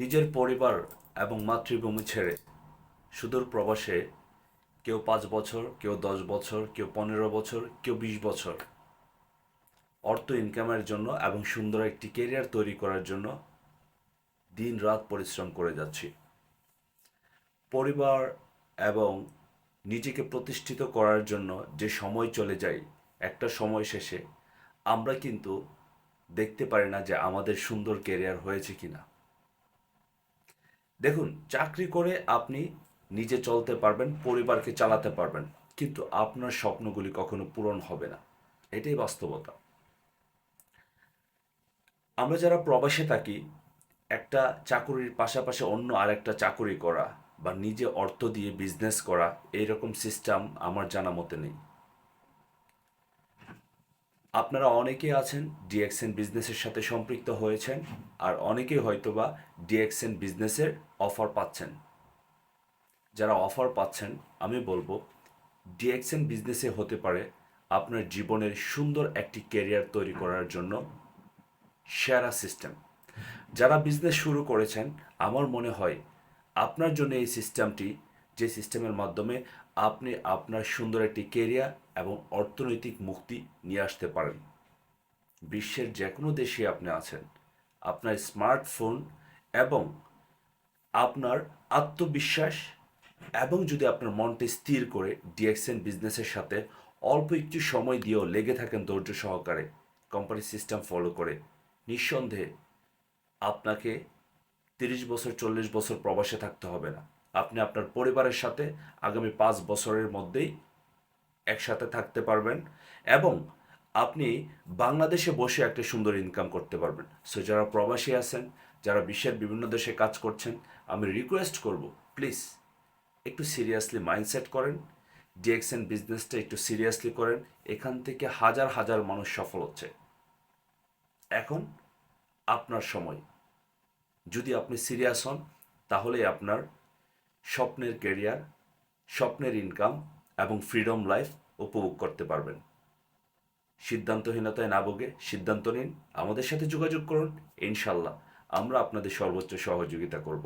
নিজের পরিবার এবং মাতৃভূমি ছেড়ে সুদূর প্রবাসে কেউ 5 বছর, কেউ 10 বছর, কেউ 15 বছর, কেউ 20 বছর অর্থ ইনকামের জন্য এবং সুন্দর একটি কেরিয়ার তৈরি করার জন্য দিন রাত পরিশ্রম করে যাচ্ছি। পরিবার এবং নিজেকে প্রতিষ্ঠিত করার জন্য যে সময় চলে যায়, একটা সময় শেষে আমরা কিন্তু দেখতে পারি না যে আমাদের সুন্দর কেরিয়ার হয়েছে কিনা। দেখুন, চাকরি করে আপনি নিজে চলতে পারবেন, পরিবারকে চালাতে পারবেন, কিন্তু আপনার স্বপ্নগুলি কখনো পূরণ হবে না। এটাই বাস্তবতা। আমরা যারা প্রবাসে থাকি, একটা চাকুরির পাশাপাশি অন্য আরেকটা চাকুরি করা বা নিজে অর্থ দিয়ে বিজনেস করা, এইরকম সিস্টেম আমার জানা মতে নেই। আপনারা অনেকে আছেন ডিএক্সএন বিজনেসের সাথে সম্পৃক্ত হয়েছেন, আর অনেকেই হয়তোবা ডিএক্সএন বিজনেসের অফার পাচ্ছেন। যারা অফার পাচ্ছেন, আমি বলবো ডিএক্সএন বিজনেসে হতে পারে আপনার জীবনের সুন্দর একটি ক্যারিয়ার তৈরি করার জন্য সেরা সিস্টেম। যারা বিজনেস শুরু করেছেন, আমার মনে হয় আপনার জন্য এই সিস্টেমটি, যে সিস্টেমের মাধ্যমে আপনি আপনার সুন্দর একটি কেরিয়ার এবং অর্থনৈতিক মুক্তি নিয়ে আসতে পারেন। বিশ্বের যে কোনো দেশে আপনি আছেন, আপনার স্মার্টফোন এবং আপনার আত্মবিশ্বাস এবং যদি আপনার মনকে স্থির করে ডিএক্সএন বিজনেসের সাথে অল্প একটু সময় দিয়েও লেগে থাকেন ধৈর্য সহকারে, কোম্পানি সিস্টেম ফলো করে, নিঃসন্দেহে আপনাকে 30 বছর 40 বছর প্রবাসে থাকতে হবে না। আপনি আপনার পরিবারের সাথে আগামী 5 বছরের মধ্যেই একসাথে থাকতে পারবেন এবং আপনি বাংলাদেশে বসে একটা সুন্দর ইনকাম করতে পারবেন। সো যারা প্রবাসী আছেন, যারা বিশ্বের বিভিন্ন দেশে কাজ করছেন, আমি রিকোয়েস্ট করব, প্লিজ একটু সিরিয়াসলি মাইন্ডসেট করেন, ডিএক্সএন বিজনেসটা একটু সিরিয়াসলি করেন। এখান থেকে হাজার হাজার মানুষ সফল হচ্ছে। এখন আপনার সময়। যদি আপনি সিরিয়াস হন, তাহলেই আপনার স্বপ্নের ক্যারিয়ার, স্বপ্নের ইনকাম এবং ফ্রিডম লাইফ উপভোগ করতে পারবেন। সিদ্ধান্তহীনতায় না ভোগে সিদ্ধান্ত নিন, আমাদের সাথে যোগাযোগ করুন। ইনশাল্লাহ আমরা আপনাদের সর্বোচ্চ সহযোগিতা করব।